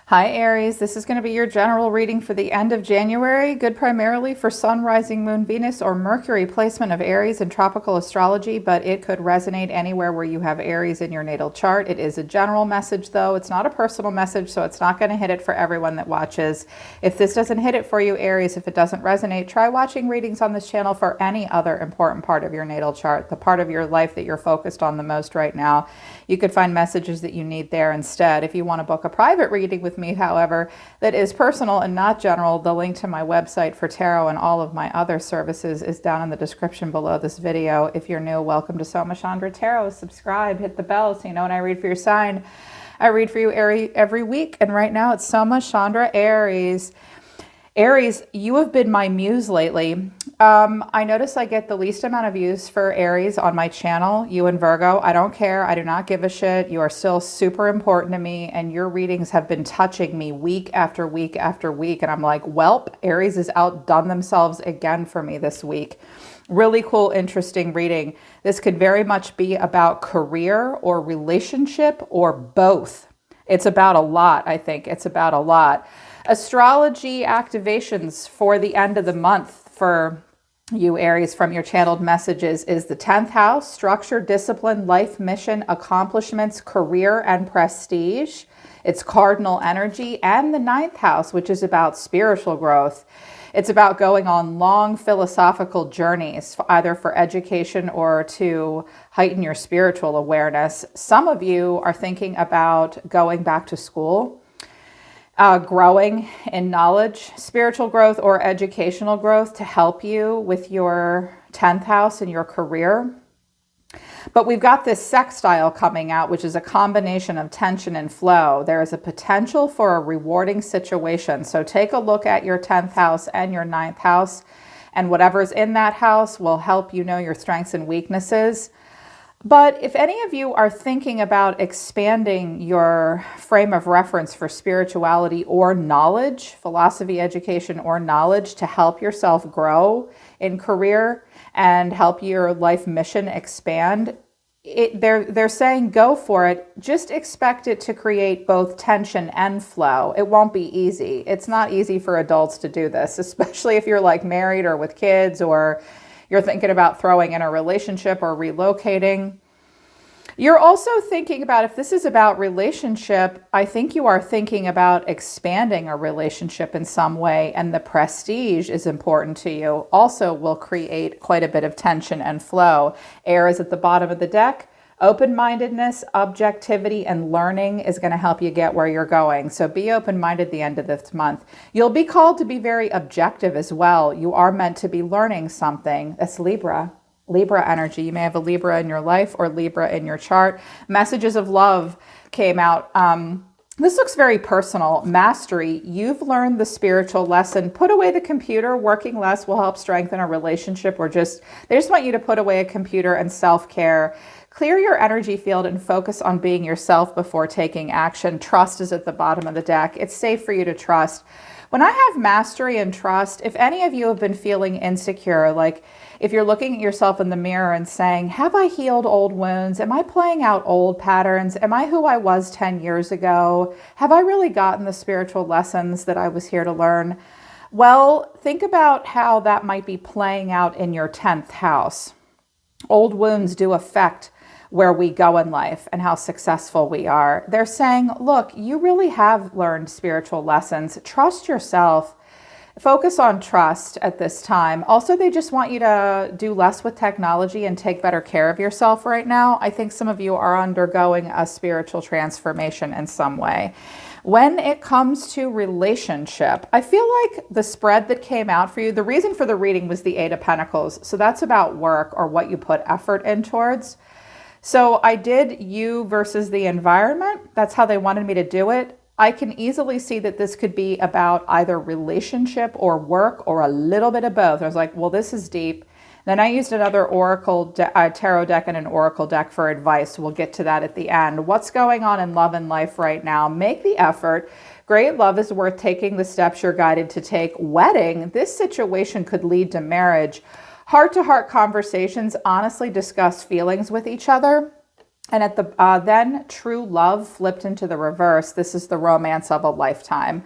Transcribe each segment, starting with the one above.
Hi Aries, this is going to be your general reading for the end of January, good primarily for Sun, Rising, Moon, Venus, or Mercury placement of Aries in tropical astrology, but it could resonate anywhere where you have Aries in your natal chart. It is a general message though, it's not a personal message, so it's not going to hit it for everyone that watches. If this doesn't hit it for you, Aries, if it doesn't resonate, try watching readings on this channel for any other important part of your natal chart, the part of your life that you're focused on the most right now. You could find messages that you need there instead. If you want to book a private reading with me, however, that is personal and not general, the link to my website for tarot and all of my other services is down in the description below this video. If you're new, welcome to Soma Chandra Tarot. Subscribe, hit the bell so you know when I read for your sign. I read for you every week, and right now it's Soma Chandra Aries. Aries, you have been my muse lately. I notice I get the least amount of views for Aries on my channel. You and Virgo, I don't care. I do not give a shit. You are still super important to me, and your readings have been touching me week after week after week. And I'm like, welp, Aries has outdone themselves again for me this week. Really cool, interesting reading. This could very much be about career or relationship or both. It's about a lot, I think. It's about a lot. Astrology activations for the end of the month for you, Aries, from your channeled messages is the 10th house, structure, discipline, life, mission, accomplishments, career, and prestige. It's cardinal energy, and the 9th house, which is about spiritual growth. It's about going on long philosophical journeys, either for education or to heighten your spiritual awareness. Some of you are thinking about going back to school, growing in knowledge, spiritual growth, or educational growth to help you with your 10th house and your career. But we've got this sextile coming out, which is a combination of tension and flow. There is a potential for a rewarding situation. So take a look at your 10th house and your 9th house, and whatever's in that house will help you know your strengths and weaknesses. But if any of you are thinking about expanding your frame of reference for spirituality or knowledge, philosophy, education, or knowledge to help yourself grow in career and help your life mission expand, they're saying go for it. Just expect it to create both tension and flow. It won't be easy. It's not easy for adults to do this, especially if you're like married or with kids, or you're thinking about throwing in a relationship or relocating. You're also thinking about, if this is about relationship, I think you are thinking about expanding a relationship in some way, and the prestige is important to you. Also will create quite a bit of tension and flow. Air is at the bottom of the deck. Open-mindedness, objectivity, and learning is going to help you get where you're going. So be open-minded at the end of this month. You'll be called to be very objective as well. You are meant to be learning something. That's Libra. Libra energy. You may have a Libra in your life or Libra in your chart. Messages of love came out. This looks very personal. Mastery. You've learned the spiritual lesson. Put away the computer. Working less will help strengthen a relationship, or they just want you to put away a computer and self-care. Clear your energy field and focus on being yourself before taking action. Trust is at the bottom of the deck. It's safe for you to trust. When I have mastery and trust, if any of you have been feeling insecure, like if you're looking at yourself in the mirror and saying, have I healed old wounds? Am I playing out old patterns? Am I who I was 10 years ago? Have I really gotten the spiritual lessons that I was here to learn? Well, think about how that might be playing out in your 10th house. Old wounds do affect where we go in life and how successful we are. They're saying, look, you really have learned spiritual lessons. Trust yourself. Focus on trust at this time. Also, they just want you to do less with technology and take better care of yourself right now. I think some of you are undergoing a spiritual transformation in some way. When it comes to relationship, I feel like the spread that came out for you, the reason for the reading was the 8 of Pentacles. So that's about work or what you put effort in towards. So I did you versus the environment. That's how they wanted me to do it. I can easily see that this could be about either relationship or work or a little bit of both. I was like, well, this is deep. Then I used another oracle tarot deck and an oracle deck for advice. We'll get to that at the end. What's going on in love and life right now? Make the effort. Great love is worth taking the steps you're guided to take. Wedding, this situation could lead to marriage. Heart-to-heart conversations, honestly discuss feelings with each other. And at the then true love flipped into the reverse. This is the romance of a lifetime.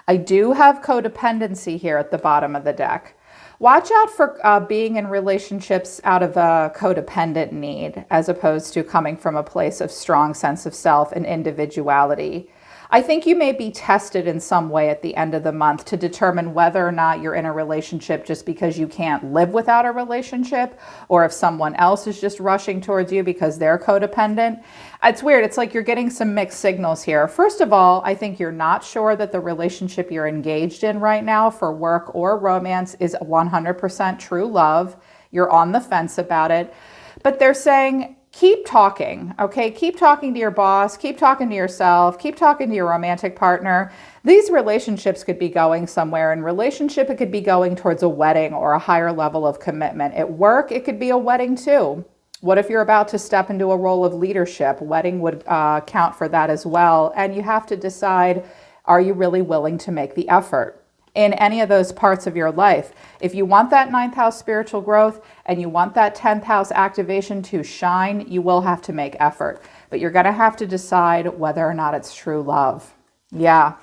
I do have codependency here at the bottom of the deck. Watch out for being in relationships out of a codependent need, as opposed to coming from a place of strong sense of self and individuality. I think you may be tested in some way at the end of the month to determine whether or not you're in a relationship just because you can't live without a relationship, or if someone else is just rushing towards you because they're codependent. It's weird. It's like you're getting some mixed signals here. First of all, I think you're not sure that the relationship you're engaged in right now for work or romance is 100% true love. You're on the fence about it, but they're saying, keep talking, okay? Keep talking to your boss, keep talking to yourself, keep talking to your romantic partner. These relationships could be going somewhere. In relationship, it could be going towards a wedding or a higher level of commitment. At work, it could be a wedding too. What if you're about to step into a role of leadership? Wedding would count for that as well. And you have to decide, are you really willing to make the effort? In any of those parts of your life. If you want that 9th house spiritual growth and you want that 10th house activation to shine, you will have to make effort. But you're going to have to decide whether or not it's true love. Yeah.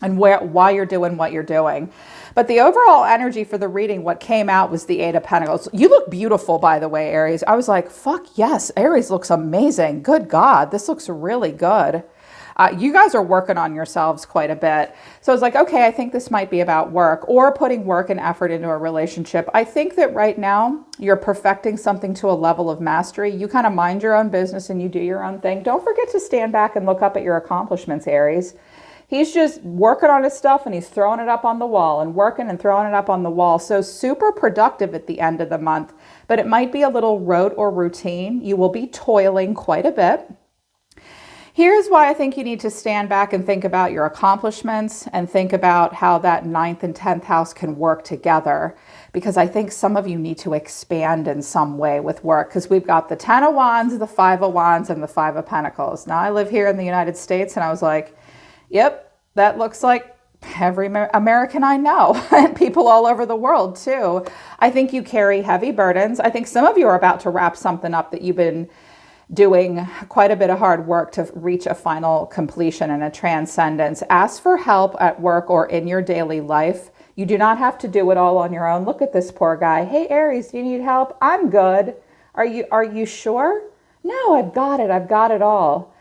And why you're doing what you're doing. But the overall energy for the reading, what came out was the 8 of Pentacles. You look beautiful, by the way, Aries. I was like, fuck yes, Aries looks amazing. Good God, this looks really good. You guys are working on yourselves quite a bit. So it's like, okay, I think this might be about work or putting work and effort into a relationship. I think that right now you're perfecting something to a level of mastery. You kind of mind your own business and you do your own thing. Don't forget to stand back and look up at your accomplishments, Aries. He's just working on his stuff and he's throwing it up on the wall and working and throwing it up on the wall. So super productive at the end of the month, but it might be a little rote or routine. You will be toiling quite a bit. Here's why I think you need to stand back and think about your accomplishments and think about how that 9th and 10th house can work together. Because I think some of you need to expand in some way with work, because we've got the 10 of Wands, the 5 of Wands, and the 5 of Pentacles. Now I live here in the United States and I was like, yep, that looks like every American I know, and people all over the world too. I think you carry heavy burdens. I think some of you are about to wrap something up that you've been doing quite a bit of hard work to reach a final completion and a transcendence. Ask for help at work or in your daily life. You do not have to do it all on your own. Look at this poor guy. Hey, Aries, do you need help? I'm good. Are you sure? No, I've got it. I've got it all.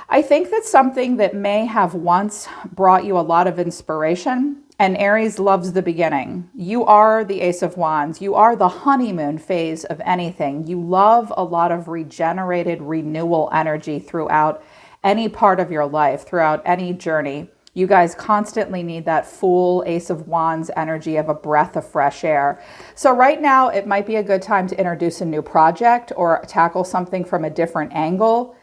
I think that's something that may have once brought you a lot of inspiration. And Aries loves the beginning. You are the Ace of Wands. You are the honeymoon phase of anything. You love a lot of regenerated renewal energy throughout any part of your life, throughout any journey. You guys constantly need that full Ace of Wands energy of a breath of fresh air. So right now, it might be a good time to introduce a new project or tackle something from a different angle,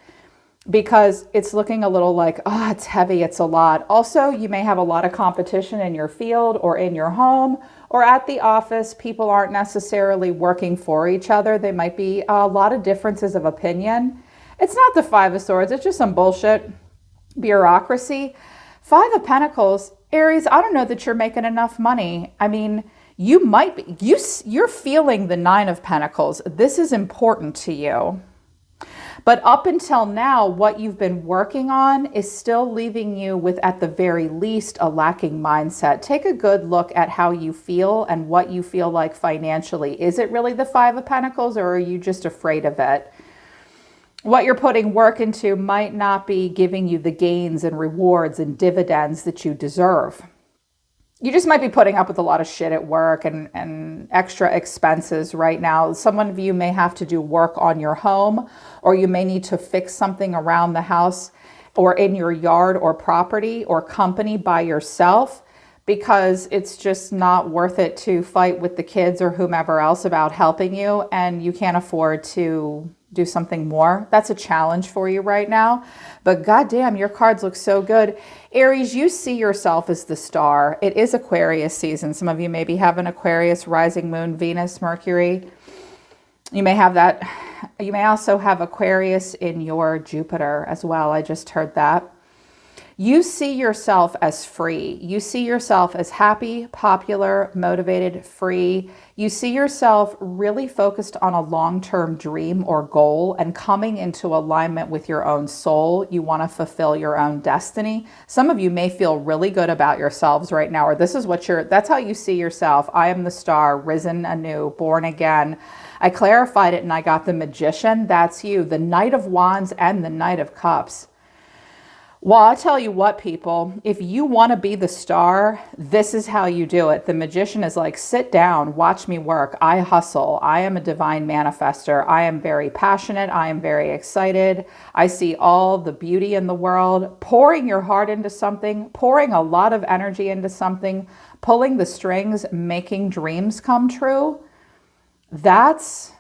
because it's looking a little like, oh, it's heavy, it's a lot. Also, you may have a lot of competition in your field or in your home or at the office. People aren't necessarily working for each other. They might be a lot of differences of opinion. It's not the 5 of Swords. It's just some bullshit bureaucracy. 5 of Pentacles, Aries, I don't know that you're making enough money. I mean, you might be, you're feeling the 9 of Pentacles. This is important to you. But up until now, what you've been working on is still leaving you with, at the very least, a lacking mindset. Take a good look at how you feel and what you feel like financially. Is it really the 5 of Pentacles, or are you just afraid of it? What you're putting work into might not be giving you the gains and rewards and dividends that you deserve. You just might be putting up with a lot of shit at work and extra expenses right now. Some of you may have to do work on your home, or you may need to fix something around the house or in your yard or property or company by yourself, because it's just not worth it to fight with the kids or whomever else about helping you, and you can't afford to do something more. That's a challenge for you right now. But goddamn, your cards look so good. Aries, you see yourself as the star. It is Aquarius season. Some of you maybe have an Aquarius rising moon, Venus, Mercury. You may have that. You may also have Aquarius in your Jupiter as well. I just heard that. You see yourself as free. You see yourself as happy, popular, motivated, free. You see yourself really focused on a long-term dream or goal and coming into alignment with your own soul. You want to fulfill your own destiny. Some of you may feel really good about yourselves right now, or this is what that's how you see yourself. I am the star, risen anew, born again. I clarified it and I got the Magician. That's you, the Knight of Wands and the Knight of Cups. Well, I'll tell you what, people, if you want to be the star, this is how you do it. The Magician is like, sit down, watch me work. I hustle. I am a divine manifester. I am very passionate. I am very excited. I see all the beauty in the world, pouring your heart into something, pouring a lot of energy into something, pulling the strings, making dreams come true. That's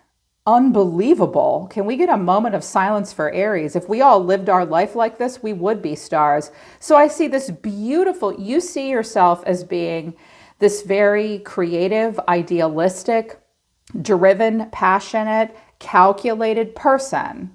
unbelievable. Can we get a moment of silence for Aries? If we all lived our life like this, we would be stars. So I see this beautiful, you see yourself as being this very creative, idealistic, driven, passionate, calculated person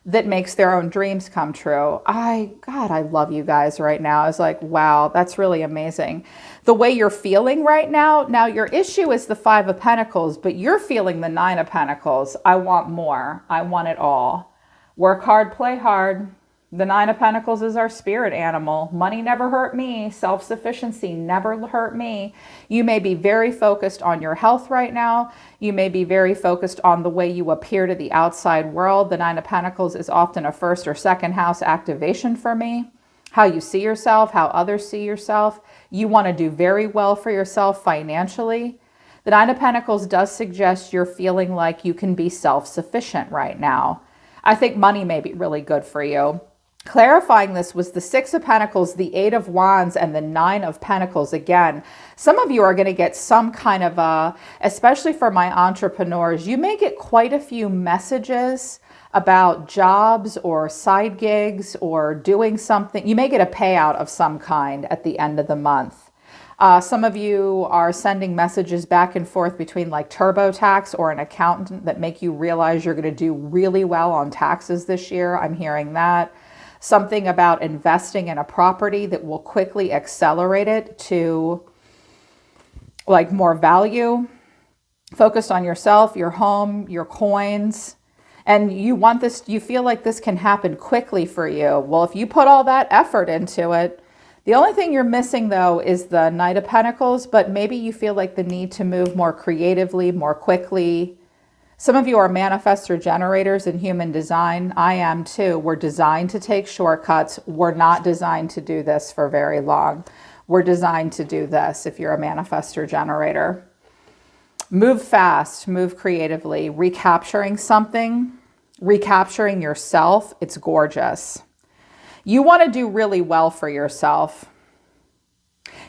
that makes their own dreams come true. God, I love you guys right now. I was like, wow, that's really amazing. The way you're feeling right now your issue is the Five of Pentacles, but you're feeling the Nine of Pentacles. I want more. I want it all. Work hard, play hard. The Nine of Pentacles is our spirit animal. Money never hurt me. Self-sufficiency never hurt me. You may be very focused on your health right now. You may be very focused on the way you appear to the outside world. The Nine of Pentacles is often a first or second house activation for me. How you see yourself, how others see yourself. You want to do very well for yourself financially. The Nine of Pentacles does suggest you're feeling like you can be self-sufficient right now. I think money may be really good for you. Clarifying this was the Six of Pentacles, the Eight of Wands, and the Nine of Pentacles. Again, some of you are going to get some kind of especially for my entrepreneurs, you may get quite a few messages about jobs or side gigs or doing something. You may get a payout of some kind at the end of the month. Some of you are sending messages back and forth between like TurboTax or an accountant that make you realize you're going to do really well on taxes this year. I'm hearing that. Something about investing in a property that will quickly accelerate it to like more value, focused on yourself, your home, your coins. And you want this, you feel like this can happen quickly for you. Well, if you put all that effort into it, the only thing you're missing though is the Knight of Pentacles, but maybe you feel like the need to move more creatively, more quickly. Some of you are manifestor generators in human design. I am too. We're designed to take shortcuts. We're not designed to do this for very long. We're designed to do this if you're a manifestor generator. Move fast, move creatively, recapturing something, recapturing yourself. It's gorgeous. You want to do really well for yourself.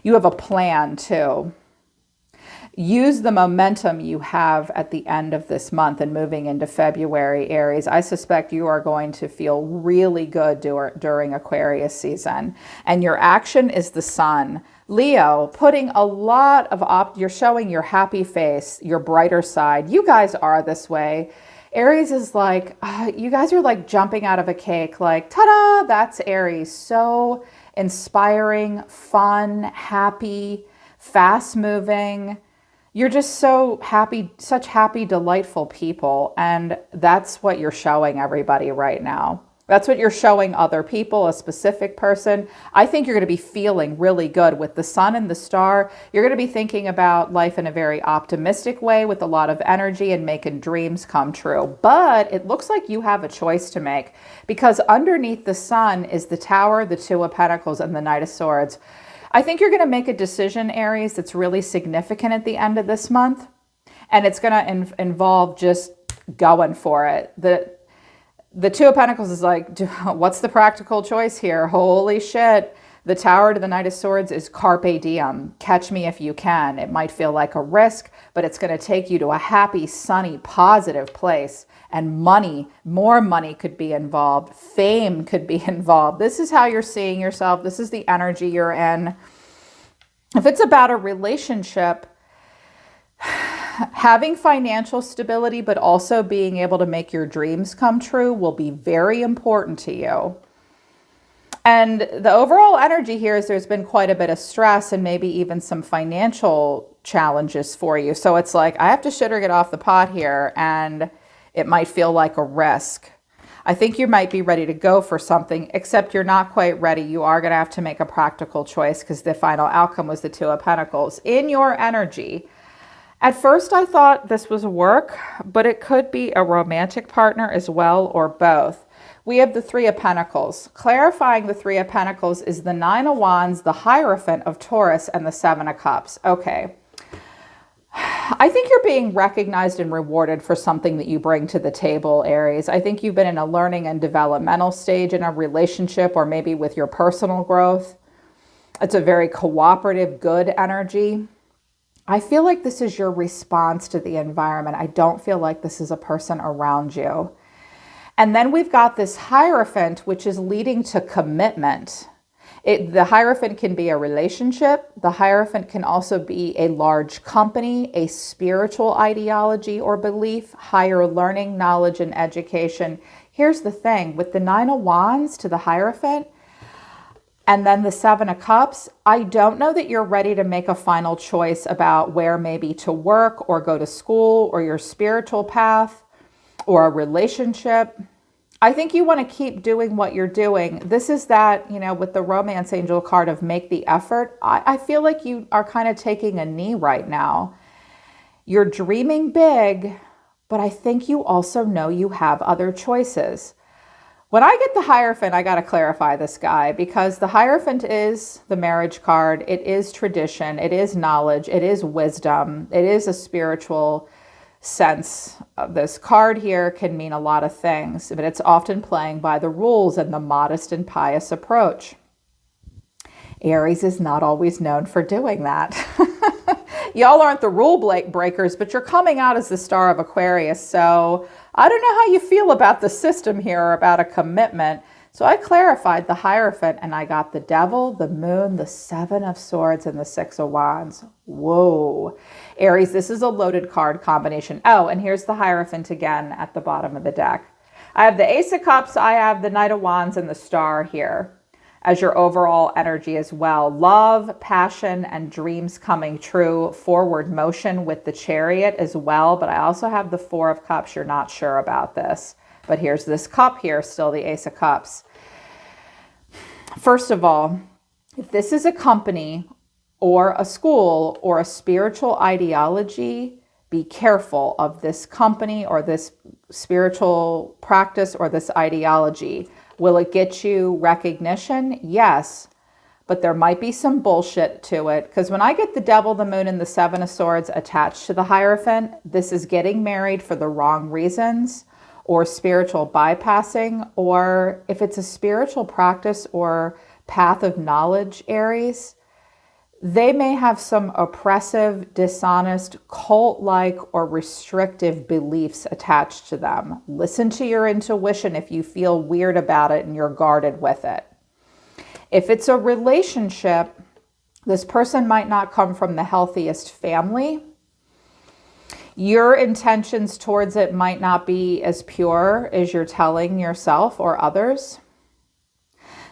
You have a plan too. Use the momentum you have at the end of this month and moving into February, Aries. I suspect you are going to feel really good during Aquarius season. And your action is the Sun. Leo, putting a lot of, you're showing your happy face, your brighter side. You guys are this way. Aries is like, you guys are like jumping out of a cake, like, ta-da, that's Aries. So inspiring, fun, happy, fast-moving. You're just so happy, such happy, delightful people. And that's what you're showing everybody right now. That's what you're showing other people, a specific person. I think you're going to be feeling really good with the Sun and the Star. You're going to be thinking about life in a very optimistic way with a lot of energy and making dreams come true. But it looks like you have a choice to make because underneath the Sun is the Tower, the Two of Pentacles, and the Knight of Swords. I think you're going to make a decision, Aries, that's really significant at the end of this month. And it's going to involve just going for it. The Two of Pentacles is like, what's the practical choice here? Holy shit. The Tower to the Knight of Swords is carpe diem. Catch me if you can. It might feel like a risk, but it's going to take you to a happy, sunny, positive place. And money, more money could be involved. Fame could be involved. This is how you're seeing yourself. This is the energy you're in. If it's about a relationship, having financial stability, but also being able to make your dreams come true will be very important to you. And the overall energy here is there's been quite a bit of stress and maybe even some financial challenges for you. So it's like, I have to shit or get off the pot here, and it might feel like a risk. I think you might be ready to go for something, except you're not quite ready. You are going to have to make a practical choice because the final outcome was the Two of Pentacles. In your energy, at first I thought this was work, but it could be a romantic partner as well, or both. We have the Three of Pentacles. Clarifying the Three of Pentacles is the Nine of Wands, the Hierophant of Taurus, and the Seven of Cups. Okay. I think you're being recognized and rewarded for something that you bring to the table, Aries. I think you've been in a learning and developmental stage in a relationship, or maybe with your personal growth. It's a very cooperative, good energy. I feel like this is your response to the environment. I don't feel like this is a person around you. And then we've got this Hierophant, which is leading to commitment. The Hierophant can be a relationship. The Hierophant can also be a large company, a spiritual ideology or belief, higher learning, knowledge, and education. Here's the thing, with the Nine of Wands to the Hierophant, and then the Seven of Cups, I don't know that you're ready to make a final choice about where maybe to work or go to school, or your spiritual path or a relationship. I think you want to keep doing what you're doing. This is that, with the Romance Angel card of make the effort. I feel like you are kind of taking a knee right now. You're dreaming big, but I think you also know you have other choices. When I get the Hierophant, I got to clarify this guy, because the Hierophant is the marriage card. It is tradition. It is knowledge. It is wisdom. It is a spiritual sense. This card here can mean a lot of things, but it's often playing by the rules and the modest and pious approach. Aries is not always known for doing that. Y'all aren't the rule breakers, but you're coming out as the Star of Aquarius. So I don't know how you feel about the system here, or about a commitment. So I clarified the Hierophant, and I got the Devil, the Moon, the Seven of Swords, and the Six of Wands. Whoa. Aries, this is a loaded card combination. Oh, and here's the Hierophant again at the bottom of the deck. I have the Ace of Cups, I have the Knight of Wands, and the Star here as your overall energy as well. Love, passion, and dreams coming true. Forward motion with the Chariot as well. But I also have the Four of Cups. You're not sure about this. But here's this cup here, still the Ace of Cups. First of all, if this is a company or a school or a spiritual ideology, be careful of this company or this spiritual practice or this ideology. Will it get you recognition? Yes, but there might be some bullshit to it. Because when I get the Devil, the Moon, and the Seven of Swords attached to the Hierophant, this is getting married for the wrong reasons, or spiritual bypassing, or if it's a spiritual practice or path of knowledge, Aries, they may have some oppressive, dishonest, cult-like, or restrictive beliefs attached to them. Listen to your intuition if you feel weird about it and you're guarded with it. If it's a relationship, this person might not come from the healthiest family. Your intentions towards it might not be as pure as you're telling yourself or others.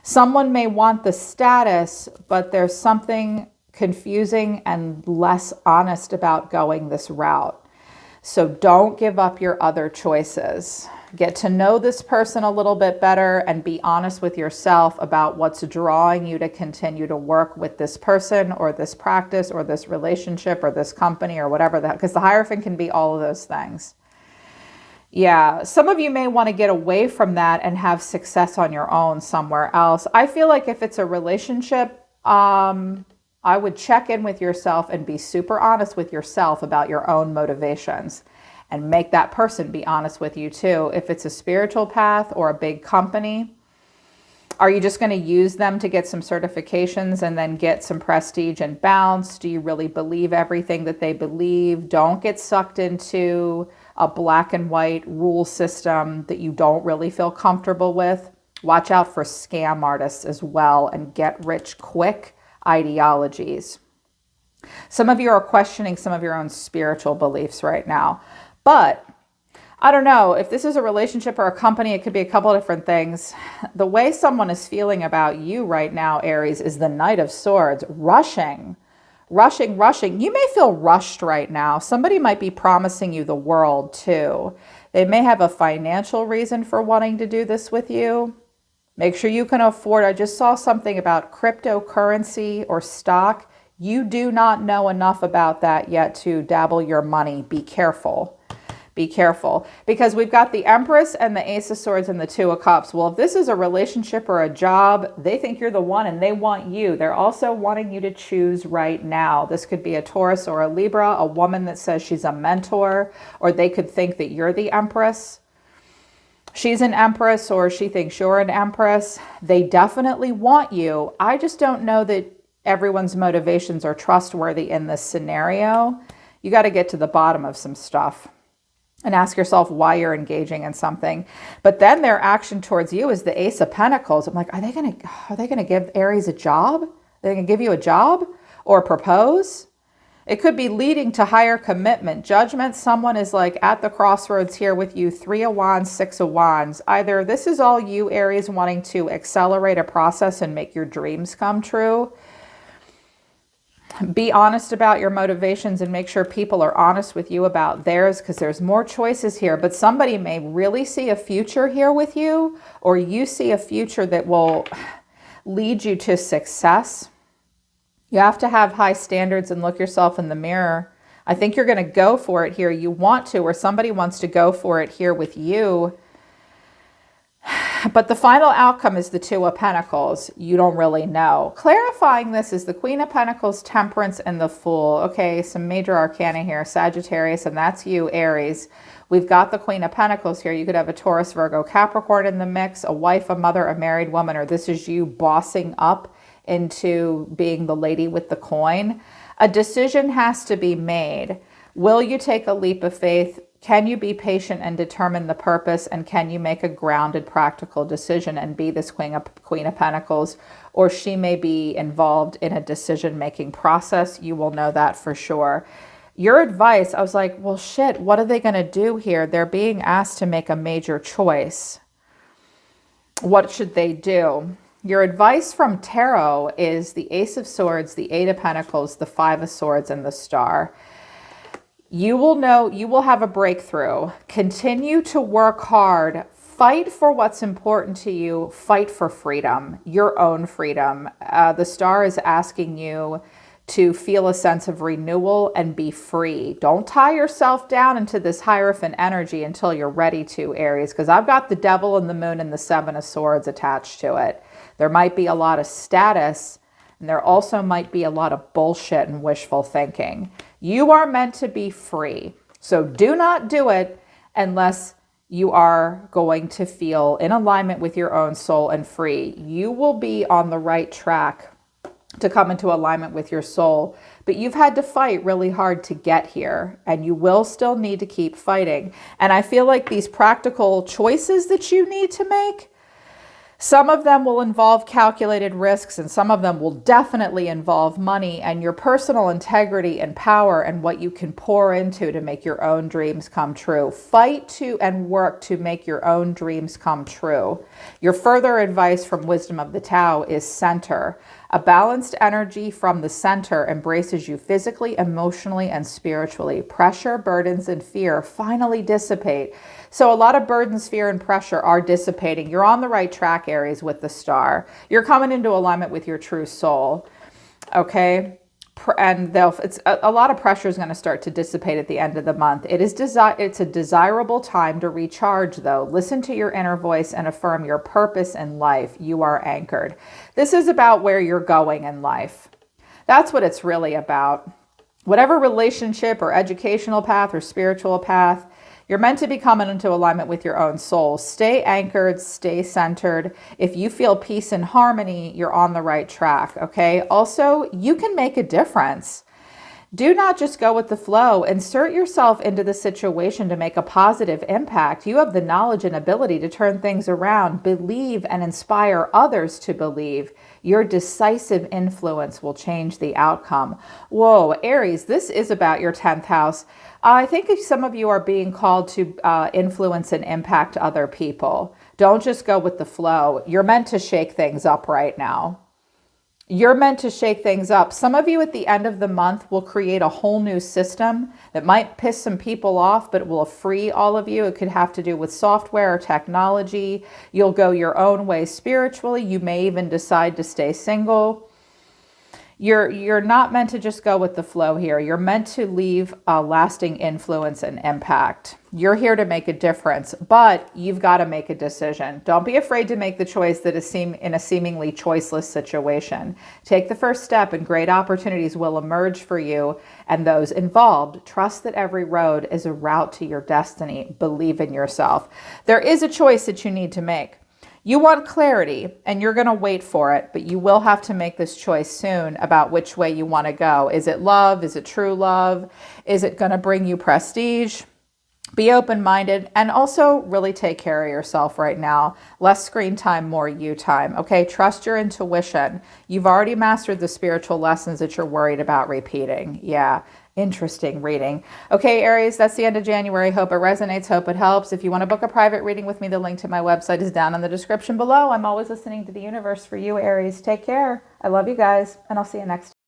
Someone may want the status, but there's something confusing and less honest about going this route. So don't give up your other choices. Get to know this person a little bit better and be honest with yourself about what's drawing you to continue to work with this person or this practice or this relationship or this company or whatever that, because the Hierophant can be all of those things. Yeah, some of you may want to get away from that and have success on your own somewhere else. I feel like if it's a relationship, I would check in with yourself and be super honest with yourself about your own motivations, and make that person be honest with you too. If it's a spiritual path or a big company, are you just going to use them to get some certifications and then get some prestige and bounce? Do you really believe everything that they believe? Don't get sucked into a black and white rule system that you don't really feel comfortable with. Watch out for scam artists as well, and get rich quick ideologies. Some of you are questioning some of your own spiritual beliefs right now, but I don't know if this is a relationship or a company, it could be a couple of different things. The way someone is feeling about you right now, Aries, is the Knight of Swords, rushing, rushing, rushing. You may feel rushed right now. Somebody might be promising you the world too. They may have a financial reason for wanting to do this with you. Make sure you can afford. I just saw something about cryptocurrency or stock. You do not know enough about that yet to dabble your money. Be careful. Be careful, because we've got the Empress and the Ace of Swords and the Two of Cups. Well, if this is a relationship or a job, they think you're the one and they want you. They're also wanting you to choose right now. This could be a Taurus or a Libra, a woman that says she's a mentor, or they could think that you're the Empress. She's an Empress, or she thinks you're an Empress. They definitely want you. I just don't know that everyone's motivations are trustworthy in this scenario. You got to get to the bottom of some stuff and ask yourself why you're engaging in something. But then their action towards you is the Ace of Pentacles. I'm like, are they gonna give Aries a job? Are they gonna give you a job or propose? It could be leading to higher commitment, judgment. Someone is like at the crossroads here with you. 3 of Wands, 6 of Wands. Either this is all you, Aries, wanting to accelerate a process and make your dreams come true. Be honest about your motivations and make sure people are honest with you about theirs, because there's more choices here. But somebody may really see a future here with you, or you see a future that will lead you to success. You have to have high standards and look yourself in the mirror. I think you're going to go for it here. You want to, or somebody wants to go for it here with you. But the final outcome is the Two of Pentacles. You don't really know. Clarifying this is the Queen of Pentacles, Temperance, and the Fool. Okay, some major arcana here. Sagittarius, and that's you, Aries. We've got the Queen of Pentacles here. You could have a Taurus, Virgo, Capricorn in the mix, a wife, a mother, a married woman, or this is you bossing up into being the lady with the coin. A decision has to be made. Will you take a leap of faith? Can you be patient and determine the purpose? And can you make a grounded, practical decision and be this Queen of Pentacles? Or she may be involved in a decision-making process. You will know that for sure. Your advice, I was like, well, shit, what are they going to do here? They're being asked to make a major choice. What should they do? Your advice from Tarot is the Ace of Swords, the Eight of Pentacles, the Five of Swords, and the Star. You will know, you will have a breakthrough. Continue to work hard. Fight for what's important to you. Fight for freedom, your own freedom. The Star is asking you to feel a sense of renewal and be free. Don't tie yourself down into this Hierophant energy until you're ready to, Aries, because I've got the Devil and the Moon and the Seven of Swords attached to it. There might be a lot of status, and there also might be a lot of bullshit and wishful thinking. You are meant to be free. So do not do it unless you are going to feel in alignment with your own soul and free. You will be on the right track to come into alignment with your soul, but you've had to fight really hard to get here, and you will still need to keep fighting. And I feel like these practical choices that you need to make, some of them will involve calculated risks, and some of them will definitely involve money and your personal integrity and power and what you can pour into to make your own dreams come true. Fight to and work to make your own dreams come true. Your further advice from Wisdom of the Tao is center. A balanced energy from the center embraces you physically, emotionally, and spiritually. Pressure, burdens, and fear finally dissipate. So a lot of burdens, fear, and pressure are dissipating. You're on the right track, Aries, with the Star. You're coming into alignment with your true soul, okay? And it's a lot of pressure is going to start to dissipate at the end of the month. It's a desirable time to recharge, though. Listen to your inner voice and affirm your purpose in life. You are anchored. This is about where you're going in life. That's what it's really about. Whatever relationship or educational path or spiritual path, you're meant to be coming into alignment with your own soul. Stay anchored, stay centered. If you feel peace and harmony, you're on the right track, okay? Also, you can make a difference. Do not just go with the flow. Insert yourself into the situation to make a positive impact. You have the knowledge and ability to turn things around. Believe and inspire others to believe. Your decisive influence will change the outcome. Whoa, Aries, this is about your 10th house. I think if some of you are being called to influence and impact other people. Don't just go with the flow. You're meant to shake things up right now. You're meant to shake things up. Some of you at the end of the month will create a whole new system that might piss some people off, but it will free all of you. It could have to do with software or technology. You'll go your own way spiritually. You may even decide to stay single. You're not meant to just go with the flow here. You're meant to leave a lasting influence and impact. You're here to make a difference, but you've got to make a decision. Don't be afraid to make the choice that is in a seemingly choiceless situation. Take the first step and great opportunities will emerge for you and those involved. Trust that every road is a route to your destiny. Believe in yourself. There is a choice that you need to make. You want clarity and you're going to wait for it, but you will have to make this choice soon about which way you want to go. Is it love? Is it true love? Is it going to bring you prestige? Be open-minded and also really take care of yourself right now. Less screen time, more you time. Okay, trust your intuition. You've already mastered the spiritual lessons that you're worried about repeating. Yeah. Interesting reading. Okay, Aries, that's the end of January. Hope it resonates. Hope it helps. If you want to book a private reading with me, the link to my website is down in the description below. I'm always listening to the universe for you, Aries. Take care. I love you guys, and I'll see you next time.